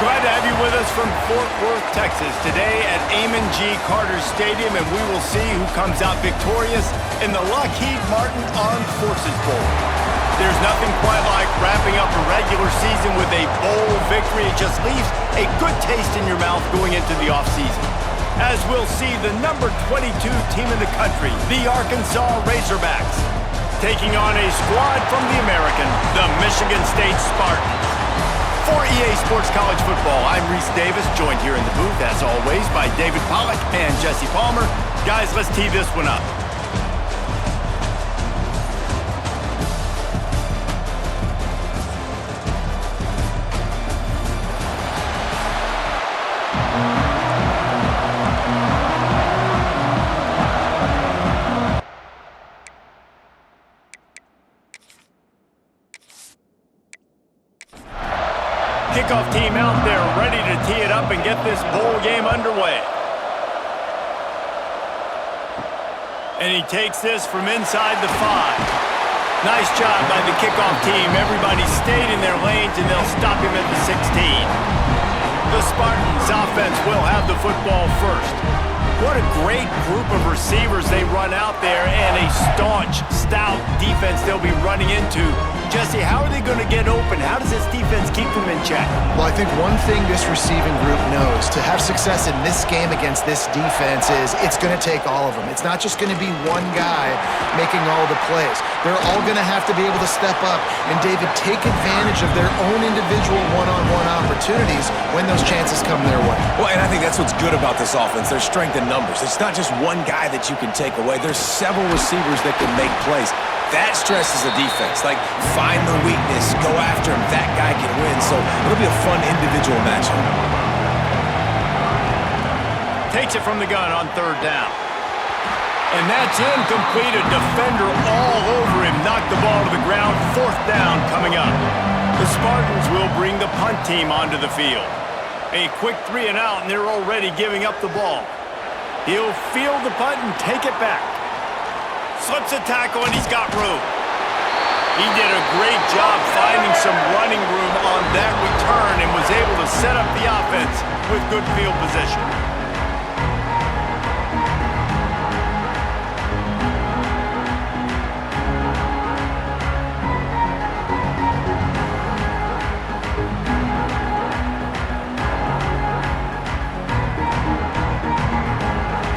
Glad to have you with us from Fort Worth, Texas, today at Amon G. Carter Stadium, and we will see who comes out victorious in the Lockheed Martin Armed Forces Bowl. There's nothing quite like wrapping up a regular season with a bowl victory. It just leaves a good taste in your mouth going into the offseason. As we'll see, the number 22 team in the country, the Arkansas Razorbacks, taking on a squad from the American, the Michigan State Spartans. For EA Sports College Football, I'm Reese Davis, joined here in the booth, as always, by David Pollack and Jesse Palmer. Guys, let's tee this one up. Kickoff team out there ready to tee it up and get this bowl game underway. And he takes this from inside the 5. Nice job by the kickoff team. Everybody stayed in their lanes and they'll stop him at the 16. The Spartans offense will have the football first. What a great group of receivers they run out there, and a staunch, stout defense they'll be running into. Jesse, how are they going to get open? How does this defense keep them in check? Well, I think one thing this receiving group knows, to have success in this game against this defense, is it's going to take all of them. It's not just going to be one guy making all the plays. They're all going to have to be able to step up and, David, take advantage of their own individual one-on-one opportunities when those chances come their way. Well, and I think that's what's good about this offense. There's strength in numbers. It's not just one guy that you can take away. There's several receivers that can make plays. That stresses the defense. Like, find the weakness, go after him. That guy can win. So it'll be a fun individual matchup. Takes it from the gun on 3rd down. And that's incomplete. A defender all over him. Knocked the ball to the ground. 4th down coming up. The Spartans will bring the punt team onto the field. A quick 3 and out, and they're already giving up the ball. He'll field the punt and take it back. Slips a tackle, and he's got room. He did a great job finding some running room on that return and was able to set up the offense with good field position.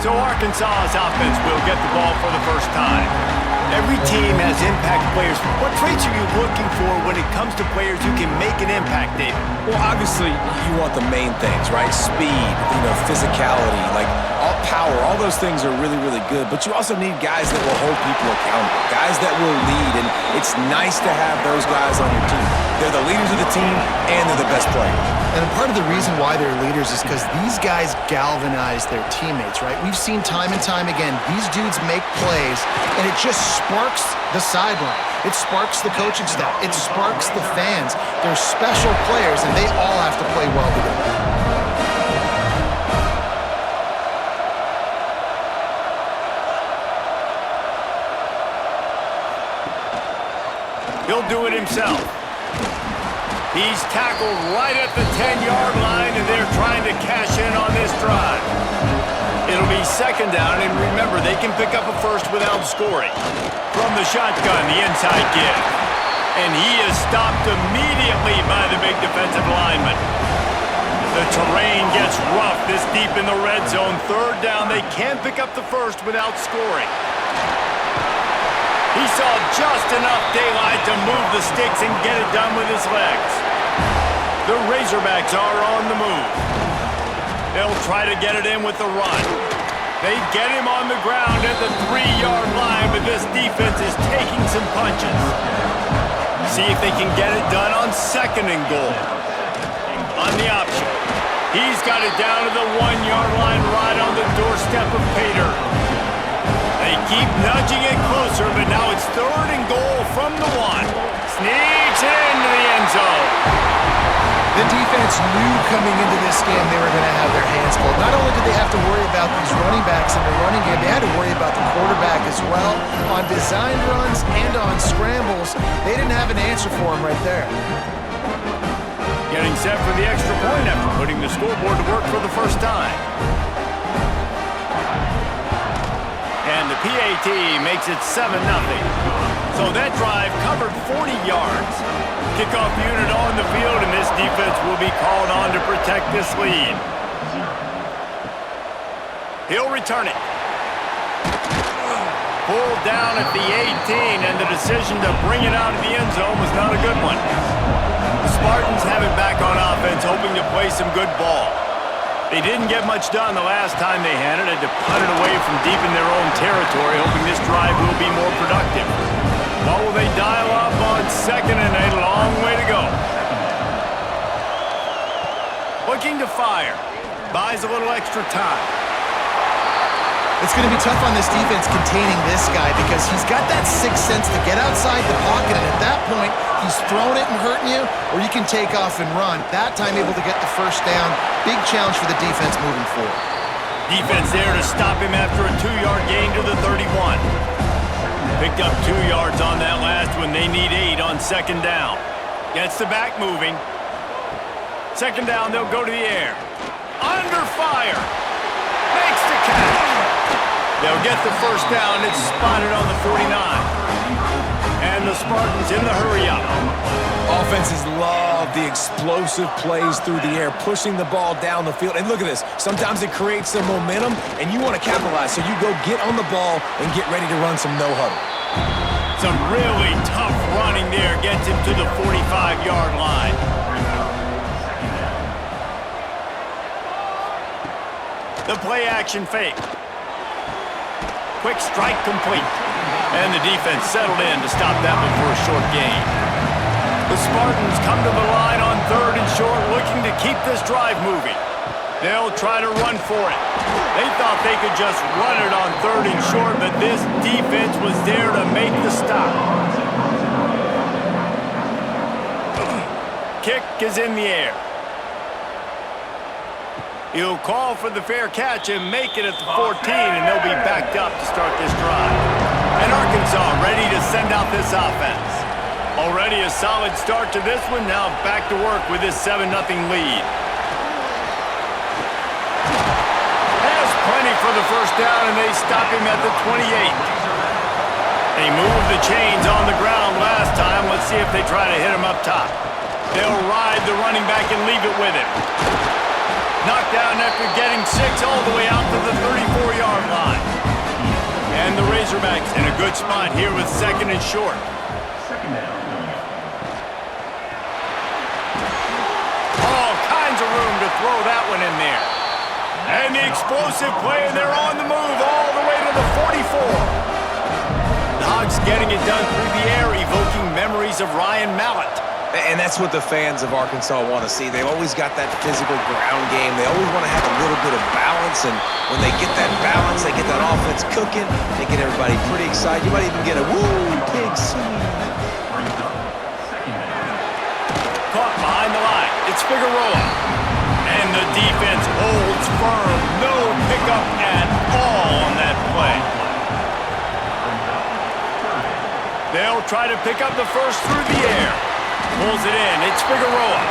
So Arkansas's offense will get the ball for the first time. Every team has impact players. What traits are you looking for when it comes to players who can make an impact, David? Well, obviously, you want the main things, right? Speed, physicality, like all power. All those things are really, really good. But you also need guys that will hold people accountable, guys that will lead. And it's nice to have those guys on your team. They're the leaders of the team, and they're the best players. And part of the reason why they're leaders is because these guys galvanize their teammates, right? We've seen time and time again, these dudes make plays, and it just sparks the sideline. It sparks the coaching staff. It sparks the fans. They're special players, and they all have to play well together. He'll do it himself. He's tackled right at the 10-yard line, and they're trying to cash in on this drive. It'll be 2nd down, and remember, they can pick up a first without scoring. From the shotgun, the inside give. And he is stopped immediately by the big defensive lineman. The terrain gets rough this deep in the red zone. 3rd down, they can't pick up the first without scoring. He saw just enough daylight to move the sticks and get it done with his legs. The Razorbacks are on the move. They'll try to get it in with the run. They get him on the ground at the 3-yard line, but this defense is taking some punches. See if they can get it done on 2nd and goal. On the option. He's got it down to the 1-yard line right on the doorstep of Pater. They keep nudging it closer, but now it's 3rd and goal from the 1. Sneaks it into the end zone. The defense knew coming into this game they were going to have their hands full. Not only did they have to worry about these running backs in the running game, they had to worry about the quarterback as well. On design runs and on scrambles, they didn't have an answer for him right there. Getting set for the extra point after putting the scoreboard to work for the first time. And the PAT makes it 7-0. So that drive covered 40 yards. Kickoff unit on the field, and this defense will be called on to protect this lead. He'll return it. Pulled down at the 18, and the decision to bring it out of the end zone was not a good one. The Spartans have it back on offense, hoping to play some good ball. They didn't get much done the last time they had it, to punt it away from deep in their own territory, hoping this drive will be more productive. What will they dial up on second and a long way to go? Looking to fire. Buys a little extra time. It's going to be tough on this defense containing this guy because he's got that sixth sense to get outside the pocket, and at that point, he's throwing it and hurting you, or you can take off and run. That time able to get the first down. Big challenge for the defense moving forward. Defense there to stop him after a 2-yard gain to the 31. Picked up 2 yards on that last one. They need 8 on second down. Gets the back moving. Second down, they'll go to the air. Under fire. Makes the catch. They'll get the first down. It's spotted on the 49. And the Spartans in the hurry-up. Offenses love the explosive plays through the air, pushing the ball down the field. And look at this. Sometimes it creates some momentum, and you want to capitalize. So you go get on the ball and get ready to run some no-huddle. Some really tough running there gets him to the 45-yard line. The play-action fake. Quick strike complete. And the defense settled in to stop that one for a short gain. The Spartans come to the line on third and short, looking to keep this drive moving. They'll try to run for it. They thought they could just run it on third and short, but this defense was there to make the stop. Kick is in the air. He'll call for the fair catch and make it at the 14, and they'll be backed up to start this drive. And Arkansas ready to send out this offense. Already a solid start to this one, now back to work with this 7-0 lead. Has plenty for the first down, and they stop him at the 28. They moved the chains on the ground last time. Let's see if they try to hit him up top. They'll ride the running back and leave it with him. Knocked down after getting 6 all the way out to the 34-yard line. And the Razorbacks in a good spot here with second and short. All kinds of room to throw that one in there. And the explosive play, and they're on the move all the way to the 44. The Hogs getting it done through the air, evoking memories of Ryan Mallett. And that's what the fans of Arkansas want to see. They've always got that physical ground game. They always want to have a little bit of balance, and when they get that balance, they get that offense cooking, they get everybody pretty excited. You might even get a woo, pig swing. Caught behind the line. It's Figueroa. And the defense holds firm. No pickup at all on that play. They'll try to pick up the first through the air. Pulls it in. It's Figueroa.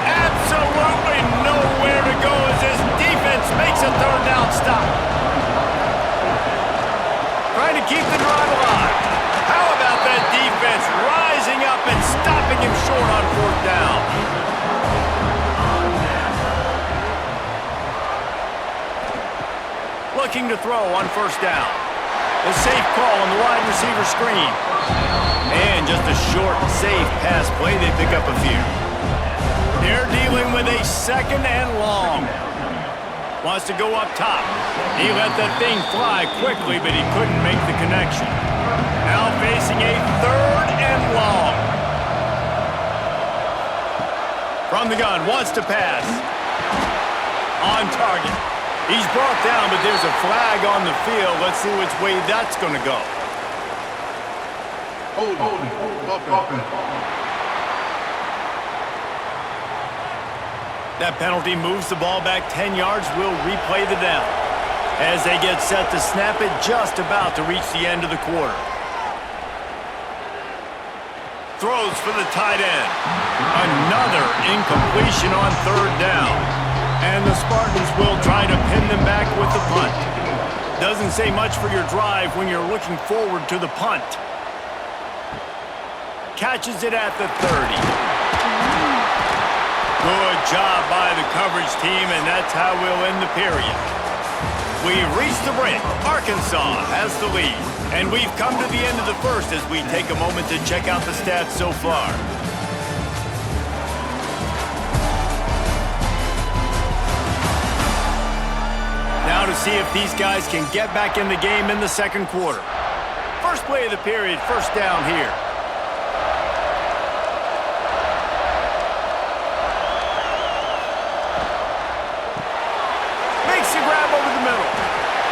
Absolutely nowhere to go as this defense makes a third down stop. Trying to keep the drive alive. How about that defense rising up and stopping him short on fourth down? Looking to throw on first down. A safe call on the wide receiver screen. And just a short, safe pass play, they pick up a few. They're dealing with a second and long. Wants to go up top. He let that thing fly quickly, but he couldn't make the connection. Now facing a third and long. From the gun, wants to pass. On target. He's brought down, but there's a flag on the field. Let's see which way that's going to go. That penalty moves the ball back 10 yards. We'll replay the down as they get set to snap it, just about to reach the end of the quarter. Throws for the tight end. Another incompletion on third down. And the Spartans will try to pin them back with the punt. Doesn't say much for your drive when you're looking forward to the punt. Catches it at the 30. Good job by the coverage team, and that's how we'll end the period. We've reached the break. Arkansas has the lead. And we've come to the end of the first as we take a moment to check out the stats so far. Now to see if these guys can get back in the game in the second quarter. First play of the period, first down here. Makes the grab over the middle.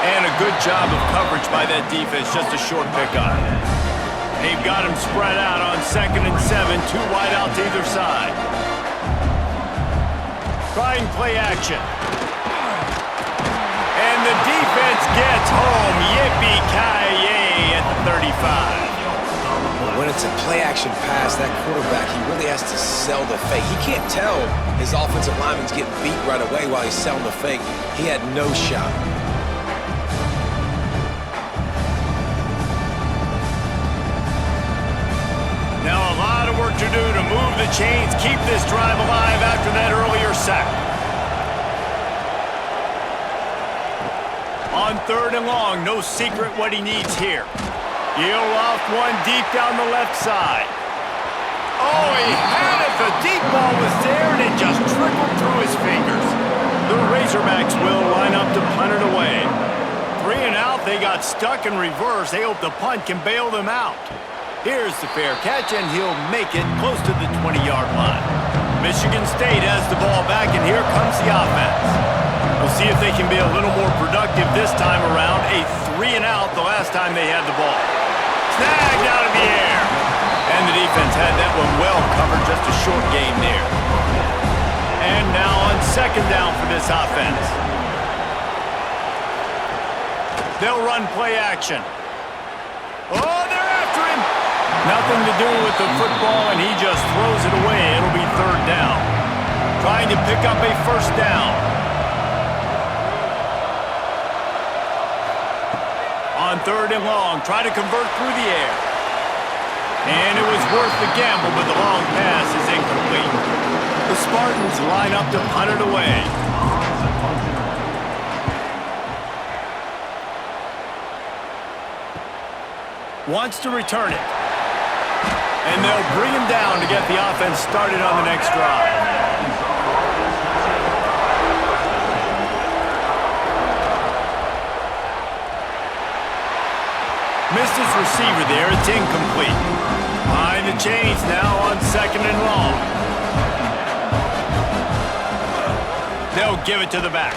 And a good job of coverage by that defense, just a short pickup. They've got him spread out on 2nd and 7, two wide out to either side. Trying play action. And the defense gets home. Yippee-ki-yay at the 35. When it's a play-action pass, that quarterback, he really has to sell the fake. He can't tell his offensive lineman's getting beat right away while he's selling the fake. He had no shot. Now a lot of work to do to move the chains, keep this drive alive after that earlier sack. On 3rd and long, no secret what he needs here. He'll loft one deep down the left side. Oh, he had it. The deep ball was there, and it just trickled through his fingers. The Razorbacks will line up to punt it away. 3 and out, they got stuck in reverse. They hope the punt can bail them out. Here's the fair catch, and he'll make it close to the 20-yard line. Michigan State has the ball back, and here comes the offense. We'll see if they can be a little more productive this time around. A 3 and out the last time they had the ball. Snagged out of the air. And the defense had that one well covered, just a short gain there. And now on 2nd down for this offense. They'll run play action. Oh, they're after him. Nothing to do with the football, and he just throws it away. It'll be 3rd down. Trying to pick up a first down. On 3rd and long, try to convert through the air. And it was worth the gamble, but the long pass is incomplete. The Spartans line up to punt it away. Wants to return it. And they'll bring him down to get the offense started on the next drive. Missed his receiver there. It's incomplete. Behind the chains now on 2nd and long. They'll give it to the back.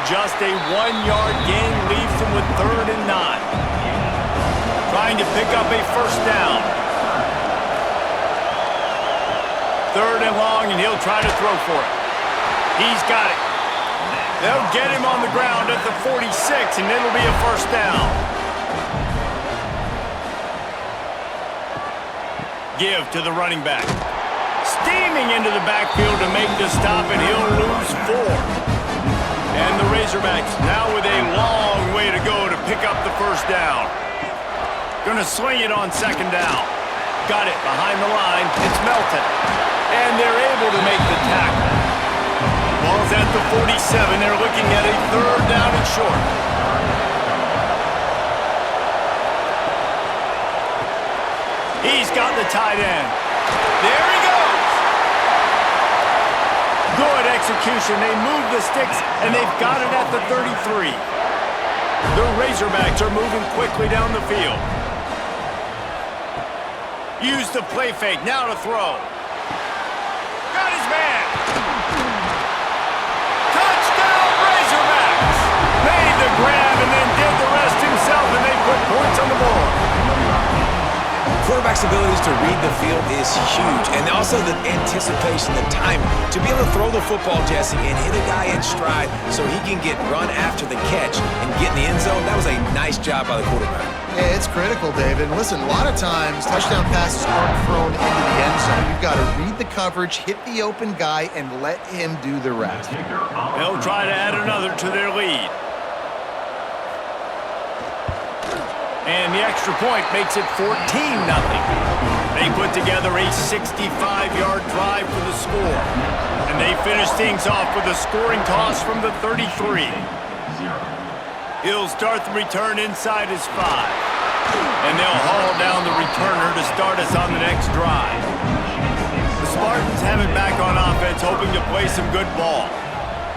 Just a 1-yard gain leaves them with 3rd and 9. Trying to pick up a first down. 3rd and long, and he'll try to throw for it. He's got it. They'll get him on the ground at the 46, and it'll be a first down. Give to the running back. Steaming into the backfield to make the stop, and he'll lose 4. And the Razorbacks now with a long way to go to pick up the first down. Gonna swing it on 2nd down. Got it behind the line. It's Melton. And they're able to make the tackle. Ball's at the 47. They're looking at a 3rd down and short. He's got the tight end. There he goes. Good execution. They move the sticks, and they've got it at the 33. The Razorbacks are moving quickly down the field. Use the play fake. Now to throw. Got his man. Touchdown, Razorbacks. Made the grab and then did the rest himself, and they put points on the board. Quarterback's abilities to read the field is huge, and also the anticipation, the timing. To be able to throw the football, Jesse, and hit a guy in stride so he can get run after the catch and get in the end zone, that was a nice job by the quarterback. Yeah, it's critical, David. And listen, a lot of times touchdown passes aren't thrown into the end zone. You've got to read the coverage, hit the open guy, and let him do the rest. They'll try to add another to their lead. And the extra point makes it 14-0. They put together a 65-yard drive for the score. And they finish things off with a scoring toss from the 33. He'll start the return inside his 5. And they'll haul down the returner to start us on the next drive. The Spartans have it back on offense, hoping to play some good ball.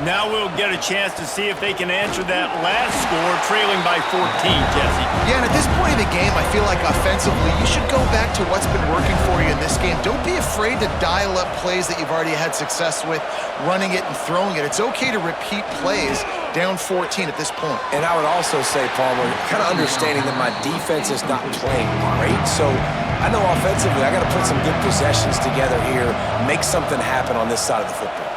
Now we'll get a chance to see if they can answer that last score, trailing by 14, Jesse. Yeah, and at this point in the game, I feel like offensively, you should go back to what's been working for you in this game. Don't be afraid to dial up plays that you've already had success with, running it and throwing it. It's okay to repeat plays down 14 at this point. And I would also say, Palmer, kind of understanding that my defense is not playing great, so I know offensively I got to put some good possessions together here, make something happen on this side of the football.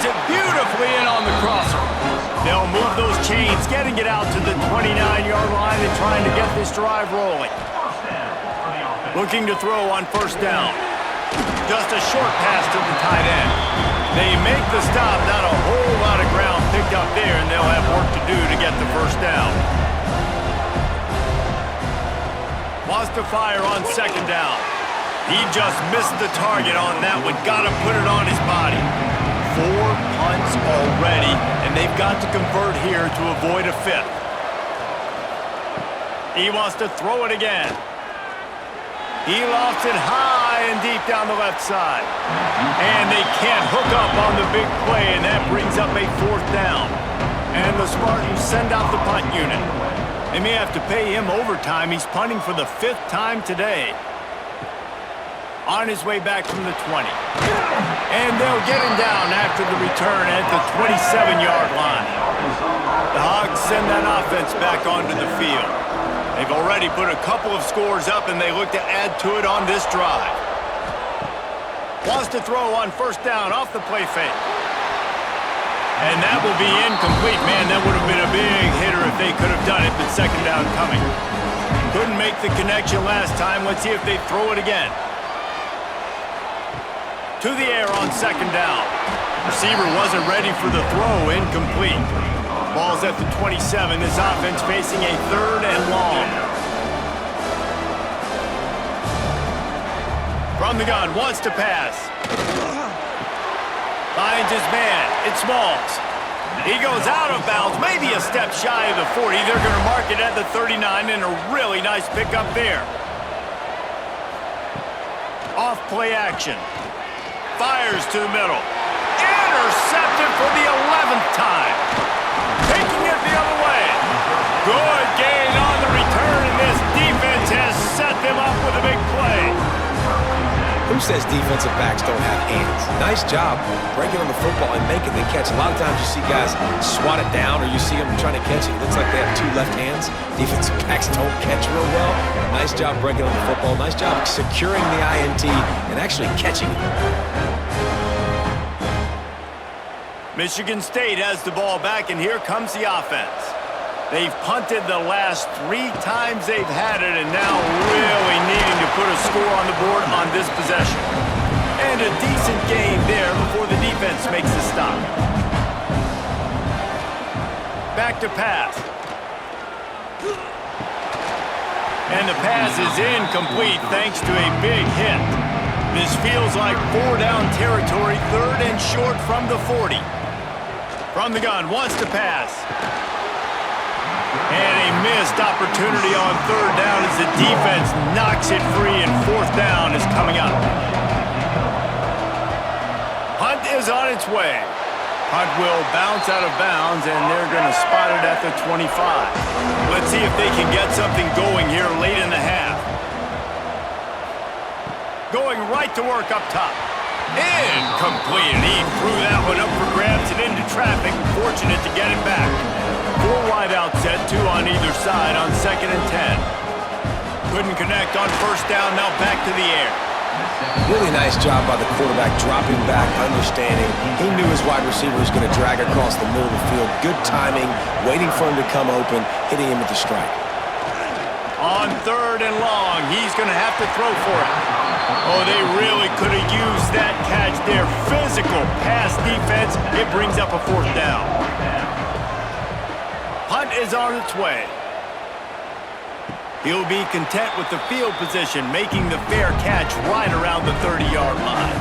It beautifully in on the crosser. They'll move those chains, getting it out to the 29-yard line and trying to get this drive rolling. Looking to throw on first down. Just a short pass to the tight end. They make the stop, not a whole lot of ground picked up there, and they'll have work to do to get the first down. Wants to fire on second down. He just missed the target on that one. Got to put it on his body. 4 punts already, and they've got to convert here to avoid a 5th. He wants to throw it again. He lofts it high and deep down the left side. And they can't hook up on the big play, and that brings up a 4th down. And the Spartans send out the punt unit. They may have to pay him overtime. He's punting for the 5th time today. On his way back from the 20. And they'll get him down after the return at the 27-yard line. The Hogs send that offense back onto the field. They've already put a couple of scores up, and they look to add to it on this drive. Wants to throw on first down off the play fake. And that will be incomplete. Man, that would have been a big hitter if they could have done it, but second down coming. Couldn't make the connection last time. Let's see if they throw it again. To the air on second down. Receiver wasn't ready for the throw, incomplete. Ball's at the 27. This offense facing a 3rd and long. From the gun, wants to pass. Finds his man. It's Smalls. He goes out of bounds, maybe a step shy of the 40. They're going to mark it at the 39, and a really nice pickup there. Off play action. Fires to the middle. Intercepted for the 11th time. Taking it the other way. Good gain on the return, and this defense has set them up with a big play. Who says defensive backs don't have hands? Nice job breaking on the football and making the catch. A lot of times you see guys swat it down, or you see them trying to catch it. It looks like they have 2 left hands. Defensive backs don't catch real well. Nice job breaking on the football. Nice job securing the INT and actually catching it. Michigan State has the ball back, and here comes the offense. They've punted the last 3 times they've had it, and now really needing to put a score on the board on this possession. And a decent gain there before the defense makes the stop. Back to pass. And the pass is incomplete thanks to a big hit. This feels like 4-down territory, 3rd and short from the 40. From the gun, wants to pass. And a missed opportunity on 3rd down as the defense knocks it free, and 4th down is coming up. Hunt is on its way. Hunt will bounce out of bounds, and they're going to spot it at the 25. Let's see if they can get something going here late in the half. Going right to work up top. Incomplete. He threw that one up for grabs and into traffic. Fortunate to get it back. 4 wide out set, 2 on either side on 2nd and 10. Couldn't connect on first down. Now back to the air. Really nice job by the quarterback, dropping back, understanding. He knew his wide receiver was going to drag across the middle of the field. Good timing, waiting for him to come open, hitting him with the strike. On 3rd and long, he's going to have to throw for it. Oh, they really could have used that catch there. Physical pass defense. It brings up a 4th down. Punt is on its way. He'll be content with the field position, making the fair catch right around the 30-yard line.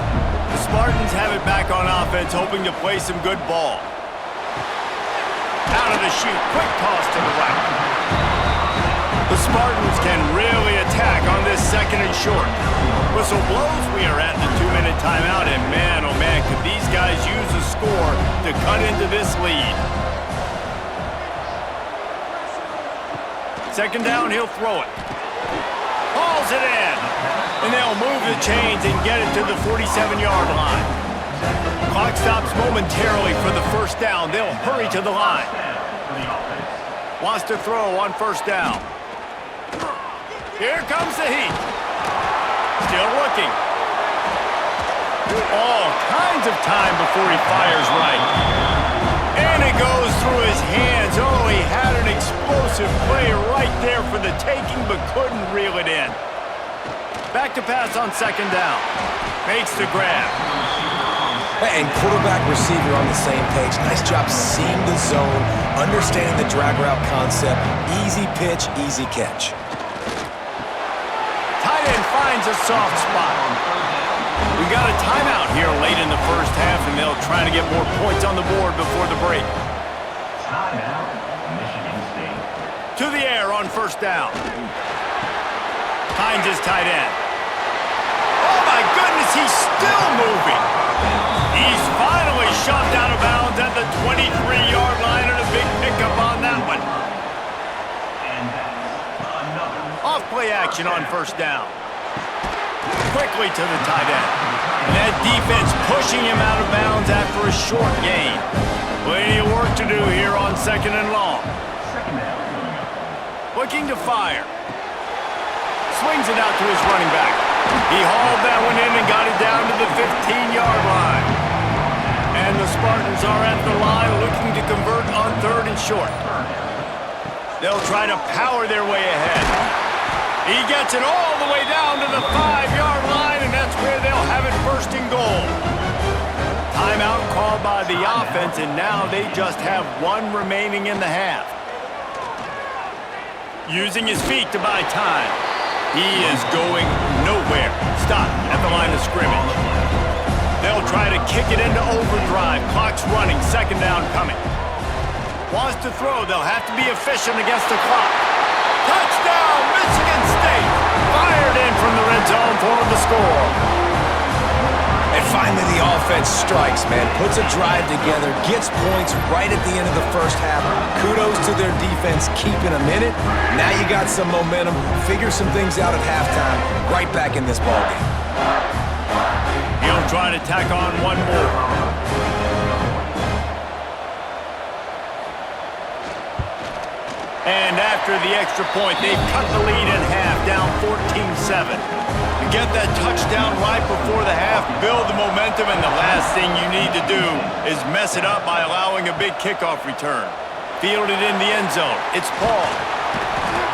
The Spartans have it back on offense, hoping to play some good ball. Out of the chute, quick toss to the right. The Spartans can really attack on this 2nd and short. Whistle blows, we are at the 2-minute timeout, and man, oh man, could these guys use a score to cut into this lead. 2nd down, he'll throw it. Hauls it in. And they'll move the chains and get it to the 47-yard line. Clock stops momentarily for the 1st down. They'll hurry to the line. Wants to throw on 1st down. Here comes the heat. Still looking. All kinds of time before he fires right. And it goes through his hands. Oh, he had an explosive play right there for the taking, but couldn't reel it in. Back to pass on 2nd down. Makes the grab. And quarterback receiver on the same page. Nice job seeing the zone, understanding the drag route concept. Easy pitch, easy catch. Tight end finds a soft spot. We got a timeout here late in the 1st half, and they'll try to get more points on the board before the break. Timeout, Michigan State. To the air on 1st down. Finds his tight end. Oh my goodness, he's still moving. He's finally shoved out of bounds at the 23-yard line, and a big pickup on that one. Off play action on 1st down. Quickly to the tight end. And that defense pushing him out of bounds after a short gain. Plenty of work to do here on 2nd and long. Looking to fire. Swings it out to his running back. He hauled that one in and got it down to the 15-yard line. And the Spartans are at the line looking to convert on 3rd and short. They'll try to power their way ahead. He gets it all the way down to the 5-yard line, and that's where they'll have it 1st and goal. Timeout called by the offense, and now they just have 1 remaining in the half. Using his feet to buy time. He is going nowhere. Stop at the line of scrimmage. They'll try to kick it into overdrive. Clock's running, 2nd down coming. Wants to throw, they'll have to be efficient against the clock. Touchdown, Michigan State! Fired in from the red zone for the score. And finally the offense strikes, man. Puts a drive together, gets points right at the end of the 1st half. Kudos to their defense, keeping them in it. Now you got some momentum. Figure some things out at halftime. Right back in this ballgame. He'll try to tack on 1 more. And after the extra point, they've cut the lead in half, down 14-7. To get that touchdown right before the half, build the momentum, and the last thing you need to do is mess it up by allowing a big kickoff return. Fielded in the end zone. It's Paul.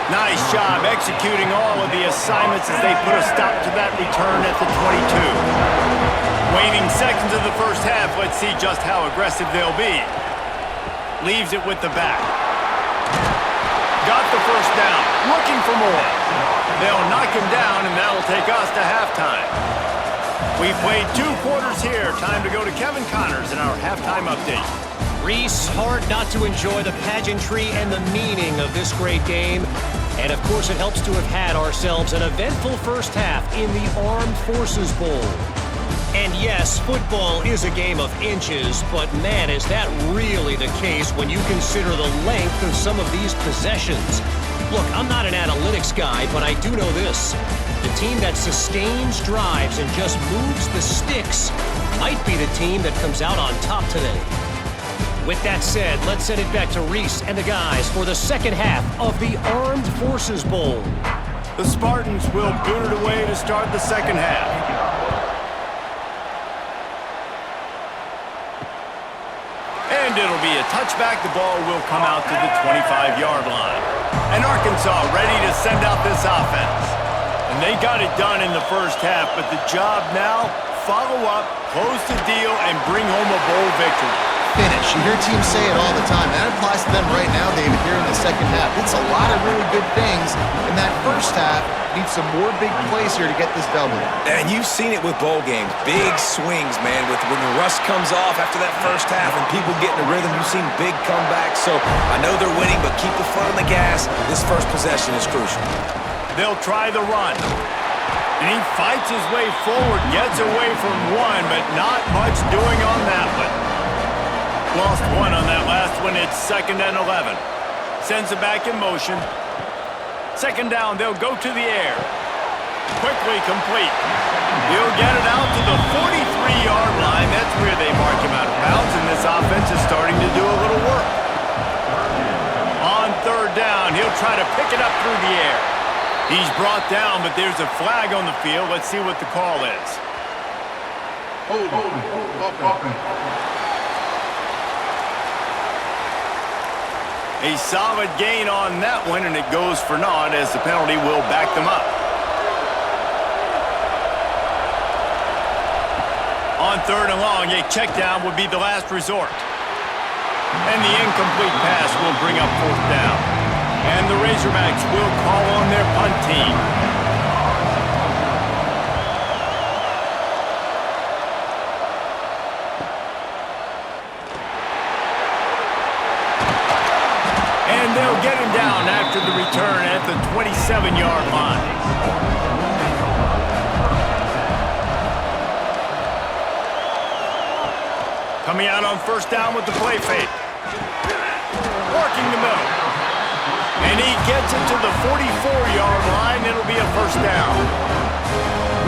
Nice job executing all of the assignments as they put a stop to that return at the 22. Waning seconds of the 1st half, let's see just how aggressive they'll be. Leaves it with the back. Got the 1st down, looking for more. They'll knock him down, and that'll take us to halftime. We've played 2 quarters here. Time to go to Kevin Connors in our halftime update. Reese, hard not to enjoy the pageantry and the meaning of this great game. And of course, it helps to have had ourselves an eventful 1st half in the Armed Forces Bowl. And yes, football is a game of inches, but man, is that really the case when you consider the length of some of these possessions. Look, I'm not an analytics guy, but I do know this. The team that sustains drives and just moves the sticks might be the team that comes out on top today. With that said, let's send it back to Reese and the guys for the 2nd half of the Armed Forces Bowl. The Spartans will boot it away to start the 2nd half. And it'll be a touchback. The ball will come out to the 25-yard line. And Arkansas ready to send out this offense. And they got it done in the first half, but the job now, follow up, close the deal, and bring home a bowl victory. Finish. You hear teams say it all the time. That applies to them right now, David, here in the second half. It's a lot of really good things in that first half. Need some more big plays here to get this W. And you've seen it with bowl games. Big swings, man, with when the rust comes off after that first half and people get in the rhythm. You've seen big comebacks. So I know they're winning, but keep the foot on the gas. This first possession is crucial. They'll try the run. And he fights his way forward, gets away from one, but not much doing on that one. Lost one on that last one. It's 2nd and 11. Sends it back in motion. 2nd down, they'll go to the air. Quickly complete. He'll get it out to the 43-yard line. That's where they mark him out of bounds, and this offense is starting to do a little work. On 3rd down, he'll try to pick it up through the air. He's brought down, but there's a flag on the field. Let's see what the call is. A solid gain on that one, and it goes for naught as the penalty will back them up. On 3rd and long, a check down would be the last resort. And the incomplete pass will bring up 4th down. And the Razorbacks will call on their punt team. And they'll get him down after the return at the 27-yard line. Coming out on 1st down with the play fake. Working the middle. And he gets it to the 44-yard line. It'll be a 1st down.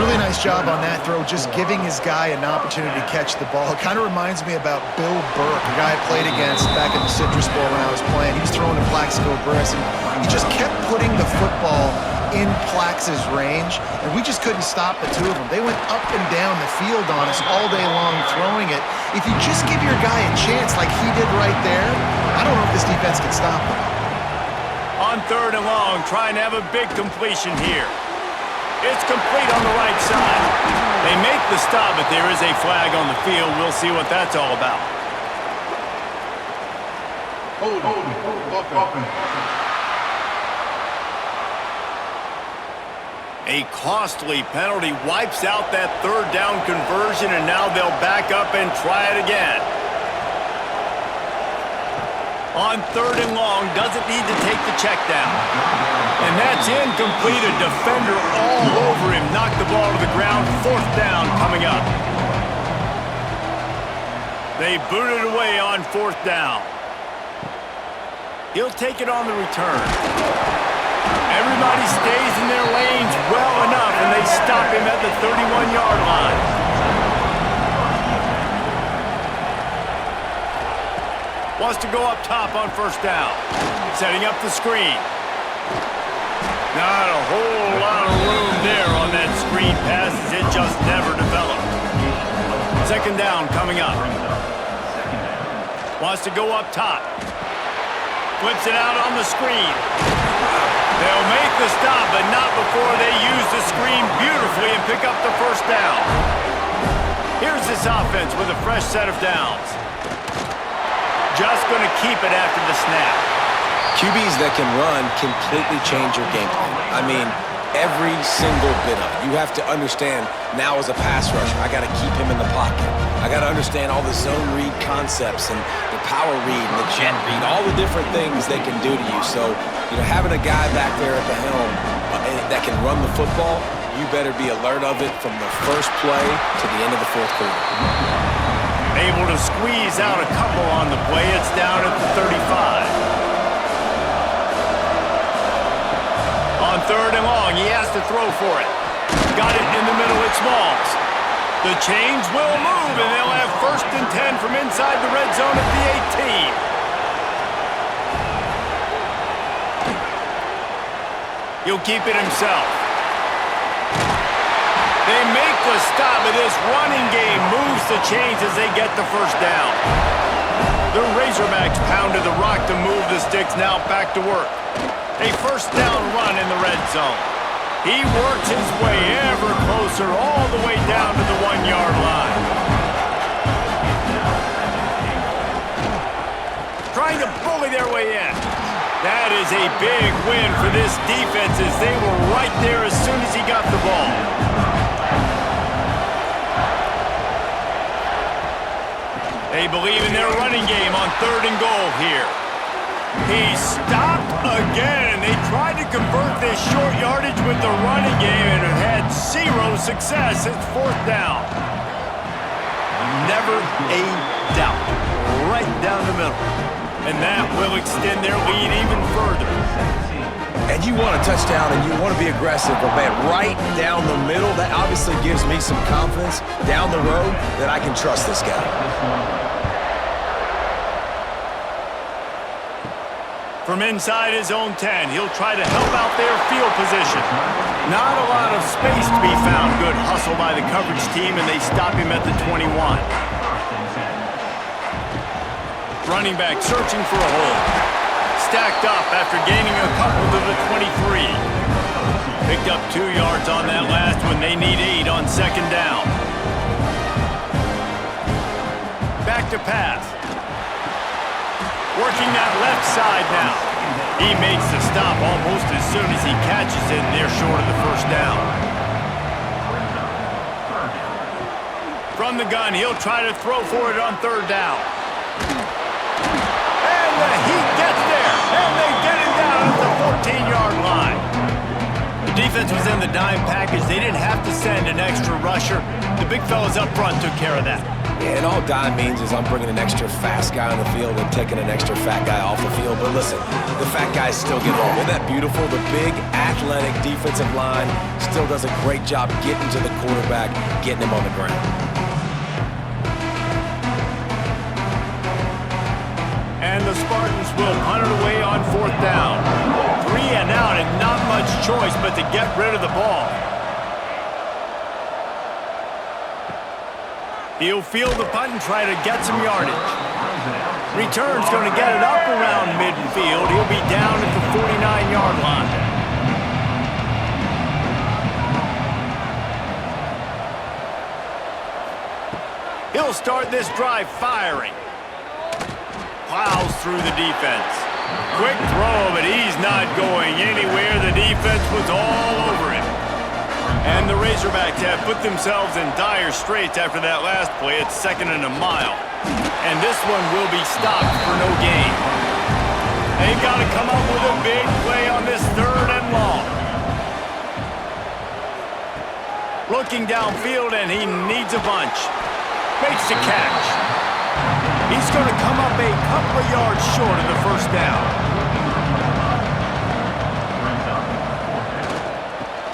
Really nice job on that throw, just giving his guy an opportunity to catch the ball. It kind of reminds me about Bill Burke, a guy I played against back in the Citrus Bowl when I was playing. He was throwing to Plaxico Burress, and he just kept putting the football in Plax's range, and we just couldn't stop the two of them. They went up and down the field on us all day long throwing it. If you just give your guy a chance like he did right there, I don't know if this defense can stop him. On 3rd and long, trying to have a big completion here. It's complete on the right side. They make the stop, but there is a flag on the field. We'll see what that's all about. A costly penalty wipes out that 3rd down conversion, and now they'll back up and try it again. On 3rd and long, doesn't need to take the check down. And that's incomplete. A defender all over him. Knocked the ball to the ground. 4th down coming up. They boot it away on 4th down. He'll take it on the return. Everybody stays in their lanes well enough, and they stop him at the 31-yard line. Wants to go up top on 1st down. Setting up the screen. Not a whole lot of room there on that screen pass as it just never developed. 2nd down coming up. Wants to go up top. Flips it out on the screen. They'll make the stop, but not before they use the screen beautifully and pick up the 1st down. Here's this offense with a fresh set of downs. Just going to keep it after the snap. QBs that can run completely change your game plan. I mean, every single bit of it. You have to understand now as a pass rusher, I got to keep him in the pocket. I got to understand all the zone read concepts and the power read and the jet read, all the different things they can do to you. So, having a guy back there at the helm that can run the football, you better be alert of it from the first play to the end of the 4th quarter. Able to squeeze out a couple on the play. It's down at the 35. On 3rd and long, he has to throw for it. Got it in the middle at Smalls. The chains will move, and they'll have 1st and 10 from inside the red zone at the 18. He'll keep it himself. They make the stop, but this running game moves the chains as they get the first down. The Razorbacks pounded the rock to move the sticks, now back to work. A first down run in the red zone. He works his way ever closer all the way down to the 1-yard line. Trying to bully their way in. That is a big win for this defense as they were right there as soon as he got the ball. They believe in their running game on 3rd and goal here. He stopped again. They tried to convert this short yardage with the running game and it had 0 success. It's 4th down. Never a doubt. Right down the middle. And that will extend their lead even further. And you want a touchdown and you want to be aggressive, but man, right down the middle, that obviously gives me some confidence down the road that I can trust this guy. From inside his own 10, he'll try to help out their field position. Not a lot of space to be found. Good hustle by the coverage team, and they stop him at the 21. Running back searching for a hole. Stacked up after gaining a couple to the 23. Picked up 2 yards on that last one. They need 8 on 2nd down. Back to pass. Working that left side now. He makes the stop almost as soon as he catches it, and they're short of the first down. From the gun, he'll try to throw for it on 3rd down. And the Heat gets there, and they get him down at the 14-yard line. The defense was in the dime package. They didn't have to send an extra rusher. The big fellas up front took care of that. Yeah, and all dime means is I'm bringing an extra fast guy on the field and taking an extra fat guy off the field. But listen, the fat guys still get home. Isn't that beautiful? The big, athletic defensive line still does a great job getting to the quarterback, getting him on the ground. And the Spartans will punt it away on 4th down. 3 and out and not much choice but to get rid of the ball. He'll field the punt and try to get some yardage. Return's going to get it up around midfield. He'll be down at the 49-yard line. He'll start this drive firing. Plows through the defense. Quick throw, but he's not going anywhere. The defense was all over him. And the Razorbacks have put themselves in dire straits after that last play. It's 2nd and a mile. And this one will be stopped for no gain. They've got to come up with a big play on this 3rd and long. Looking downfield, and he needs a bunch. Makes the catch. He's going to come up a couple of yards short of the first down.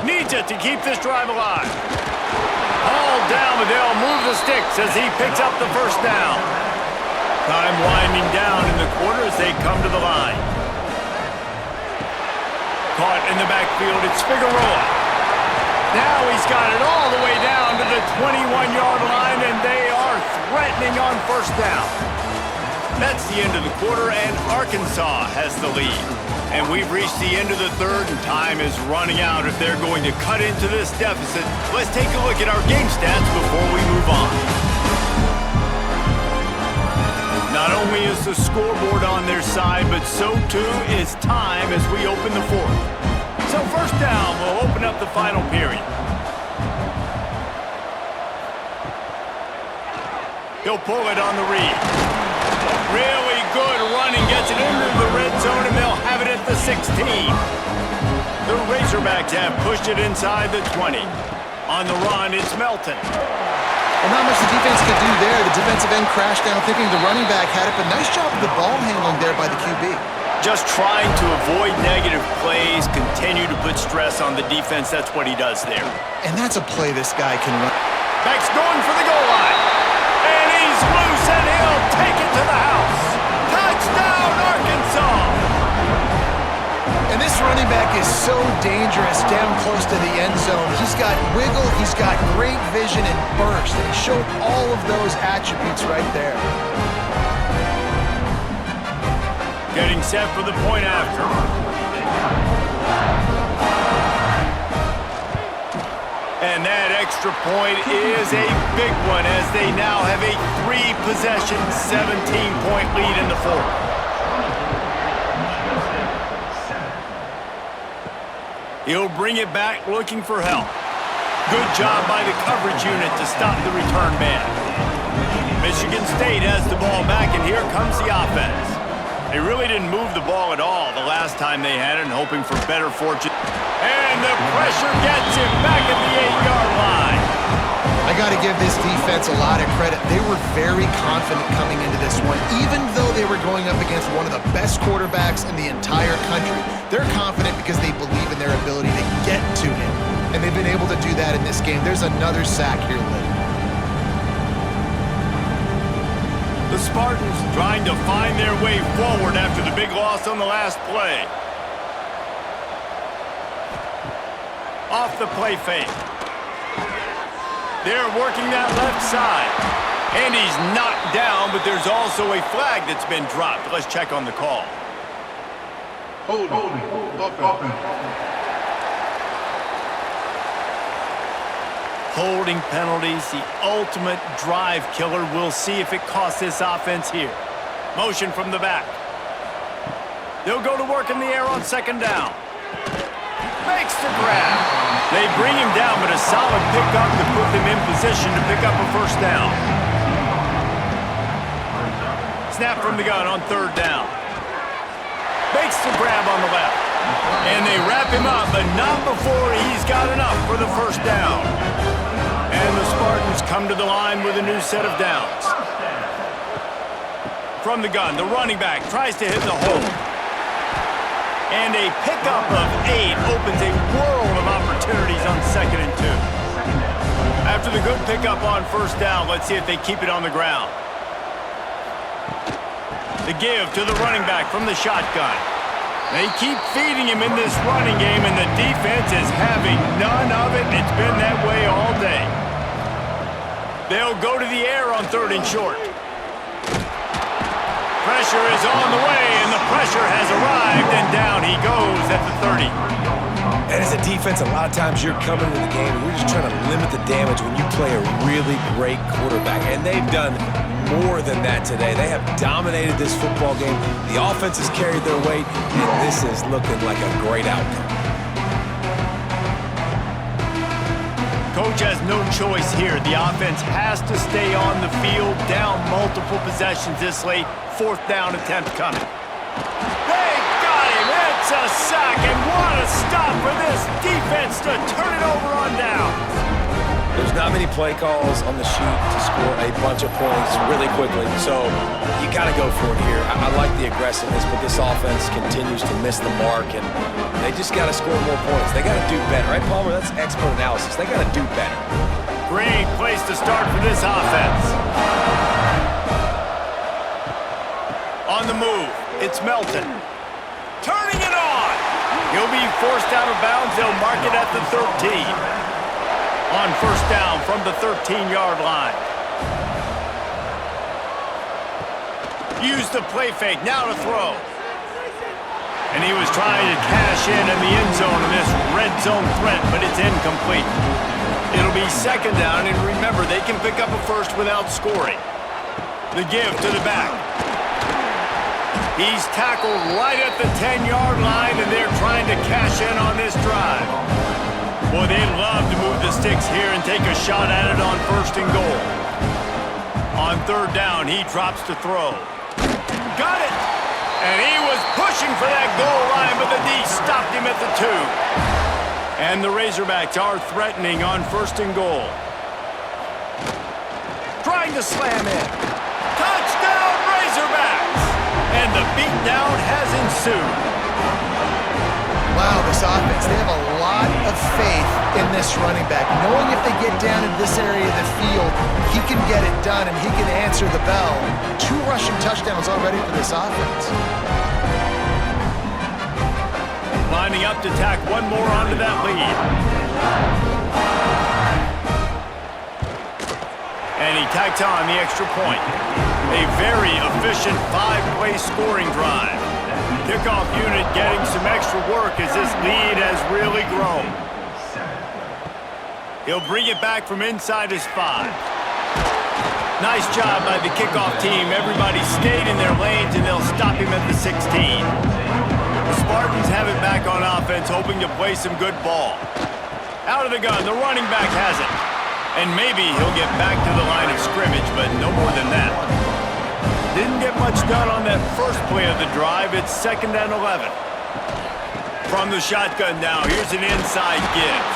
Needs it to keep this drive alive. Hauled down, but they'll move the sticks as he picks up the first down. Time winding down in the quarter as they come to the line. Caught in the backfield, it's Figueroa. Now he's got it all the way down to the 21-yard line, and they are threatening on first down. That's the end of the quarter, and Arkansas has the lead. And we've reached the end of the 3rd, and time is running out if they're going to cut into this deficit. Let's take a look at our game stats before we move on. Not only is the scoreboard on their side, but so too is time as we open the 4th. So 1st down will open up the final period. He'll pull it on the read. Really good running, gets it into the red zone, and they'll have it at the 16. The Razorbacks have pushed it inside the 20. On the run, it's Melton. Well, not much the defense could do there. The defensive end crashed down thinking the running back had it, but nice job of the ball handling there by the QB. Just trying to avoid negative plays, continue to put stress on the defense. That's what he does there. And that's a play this guy can run. Back's going for the goal line. And he's loose, and he'll take it to the house. Touchdown, Arkansas! And this running running back is so dangerous down close to the end zone. He's got wiggle, he's got great vision and burst, and he showed all of those attributes right there. Getting set for the point after. And that extra point is a big one as they now have a 3-possession, 17-point lead in the fourth. He'll bring it back looking for help. Good job by the coverage unit to stop the return man. Michigan State has the ball back, and here comes the offense. They really didn't move the ball at all the last time they had it, and hoping for better fortune. And the pressure gets him back at the 8-yard line. I got to give this defense a lot of credit. They were very confident coming into this one, even though they were going up against one of the best quarterbacks in the entire country. They're confident because they believe in their ability to get to him, and they've been able to do that in this game. There's another sack here later. The Spartans trying to find their way forward after the big loss on the last play. Off the play fake. They're working that left side. And he's knocked down, but there's also a flag that's been dropped. Let's check on the call. Holding. Holding penalties, the ultimate drive killer. We'll see if it costs this offense here. Motion from the back. They'll go to work in the air on second down. Makes the grab. They bring him down, but a solid pickup to put them in position to pick up a first down. Snap from the gun on third down. Makes the grab on the left. And they wrap him up, but not before he's got enough for the first down. And the Spartans come to the line with a new set of downs. From the gun, the running back tries to hit the hole. And a pickup of 8 opens a world of opportunities on 2nd and 2. After the good pickup on first down, let's see if they keep it on the ground. The give to the running back from the shotgun. They keep feeding him in this running game, and the defense is having none of it. It's been that way all day. They'll go to the air on 3rd and short. Pressure is on the way, and the pressure has arrived, and down he goes at the 30. And as a defense, a lot of times you're coming into the game and you're just trying to limit the damage when you play a really great quarterback. And they've done more than that today. They have dominated this football game. The offense has carried their weight, and this is looking like a great outcome. Coach has no choice here. The offense has to stay on the field, down multiple possessions this late. 4th down attempt coming. They got him. It's a sack, and what a stop for this defense to turn it over on downs. There's not many play calls on the sheet to score a bunch of points really quickly, so you got to go for it here. I like the aggressiveness, but this offense continues to miss the mark, and they just got to score more points. They got to do better, right, Palmer? That's expert analysis. They got to do better. Great place to start for this offense. On the move, it's Melton. Turning it on. He'll be forced out of bounds. They'll mark it at the 13. On first down from the 13-yard line. Use the play fake, now to throw. And he was trying to cash in the end zone in this red zone threat, but it's incomplete. It'll be second down, and remember, they can pick up a first without scoring. The give to the back. He's tackled right at the 10-yard line, and they're trying to cash in on this drive. Boy, they'd love to move the sticks here and take a shot at it on 1st and goal. On 3rd down, he drops to throw. Got it! And he was pushing for that goal line, but the D stopped him at the 2. And the Razorbacks are threatening on 1st and goal. Trying to slam in. Touchdown, Razorbacks! And the beatdown has ensued. Wow, this offense, they have a lot of faith in this running back, knowing if they get down in this area of the field, he can get it done and he can answer the bell. 2 rushing touchdowns already for this offense. lining up to tack one more onto that lead. And he tacks on the extra point. A very efficient 5-play scoring drive. Kickoff unit getting some extra work as this lead has really grown. He'll bring it back from inside his 5. Nice job by the kickoff team. Everybody stayed in their lanes, and they'll stop him at the 16. The Spartans have it back on offense, hoping to play some good ball. Out of the gun, the running back has it. And maybe he'll get back to the line of scrimmage, but no more than that. Didn't get much done on that first play of the drive. It's 2nd and 11. From the shotgun now, here's an inside give.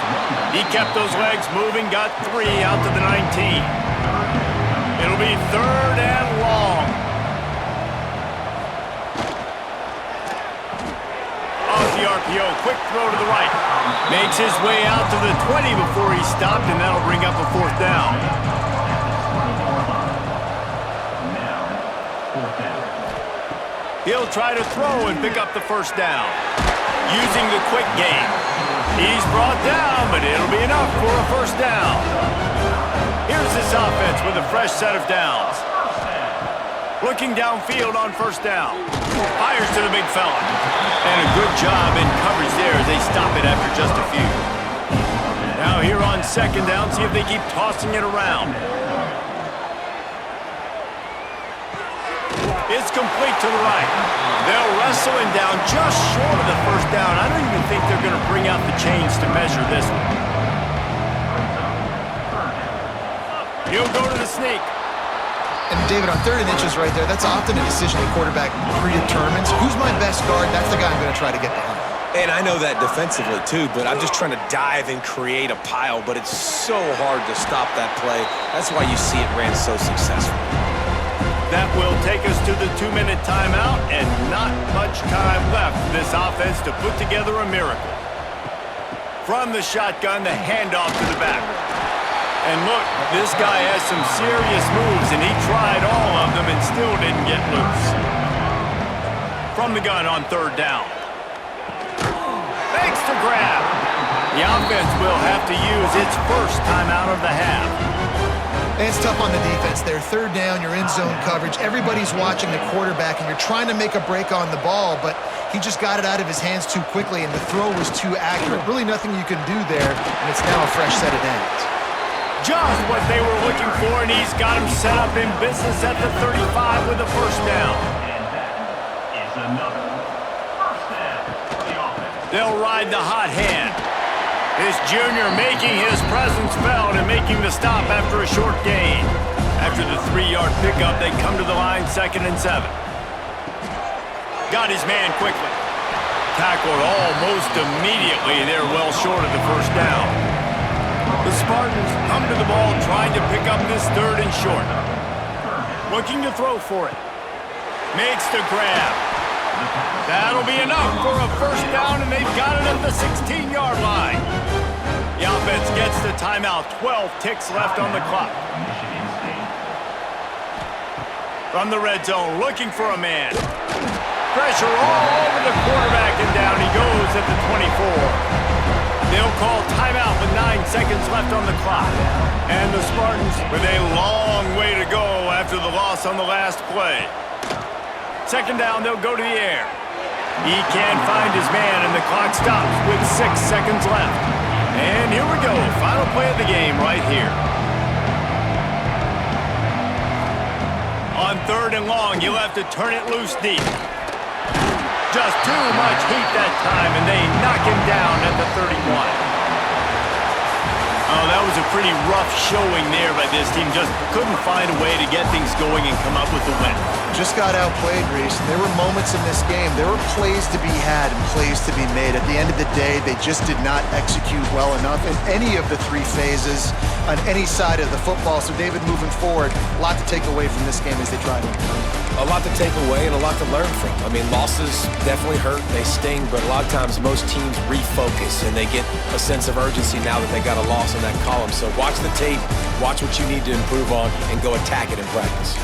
He kept those legs moving, got 3 out to the 19. It'll be 3rd and long. Off the RPO, quick throw to the right. Makes his way out to the 20 before he stopped, and that'll bring up a 4th down. He'll try to throw and pick up the 1st down. Using the quick game. He's brought down, but it'll be enough for a 1st down. Here's this offense with a fresh set of downs. Looking downfield on 1st down. Fires to the big fella. And a good job in coverage there as they stop it after just a few. Now here on 2nd down, see if they keep tossing it around. It's complete to the right. They'll wrestle him down just short of the 1st down. I don't even think they're going to bring out the chains to measure this one. He'll go to the sneak. And David, on 3rd and inches right there, that's often a decision the quarterback predetermines. Who's my best guard? That's the guy I'm going to try to get behind. And I know that defensively too, but I'm just trying to dive and create a pile, but it's so hard to stop that play. That's why you see it ran so successfully. That will take us to the 2-minute timeout, and not much time left for this offense to put together a miracle. From the shotgun, the handoff to the back. And look, this guy has some serious moves, and he tried all of them and still didn't get loose. From the gun on 3rd down. Makes the grab. The offense will have to use its first timeout of the half. And it's tough on the defense there. 3rd down, you're in zone coverage. Everybody's watching the quarterback, and you're trying to make a break on the ball, but he just got it out of his hands too quickly, and the throw was too accurate. Really nothing you can do there, and it's now a fresh set of downs. Just what they were looking for, and he's got him set up in business at the 35 with a 1st down. And that is another 1st down for the offense. They'll ride the hot hand. This junior making his presence felt and making the stop after a short gain. After the 3-yard pickup, they come to the line 2nd and 7. Got his man quickly. Tackled almost immediately. They're well short of the 1st down. The Spartans come to the ball trying to pick up this 3rd and short. Looking to throw for it. Makes the grab. That'll be enough for a 1st down, and they've got it at the 16-yard line. The offense gets the timeout. 12 ticks left on the clock. From the red zone, looking for a man. Pressure all over the quarterback, and down he goes at the 24. They'll call timeout with 9 seconds left on the clock. And the Spartans with a long way to go after the loss on the last play. 2nd down, they'll go to the air. He can't find his man, and the clock stops with 6 seconds left. And here we go, final play of the game right here. On 3rd and long, you'll have to turn it loose deep. Just too much heat that time, and they knock him down at the 31. Oh, that was a pretty rough showing there by this team. Just couldn't find a way to get things going and come up with the win. Just got outplayed, Reese. There were moments in this game. There were plays to be had and plays to be made. At the end of the day, they just did not execute well enough in any of the 3 phases on any side of the football. So, David, moving forward, a lot to take away from this game as they try to improve. A lot to take away and a lot to learn from. I mean, losses definitely hurt, they sting, but a lot of times most teams refocus and they get a sense of urgency now that they got a loss in that column. So watch the tape, watch what you need to improve on, and go attack it in practice.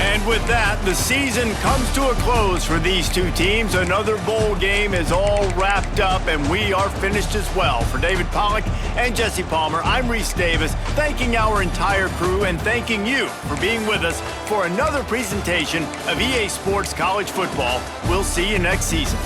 And with that, the season comes to a close for these two teams. Another bowl game is all wrapped up, and we are finished as well. For David Pollack and Jesse Palmer, I'm Reese Davis, thanking our entire crew and thanking you for being with us for another presentation of EA Sports College Football. We'll see you next season.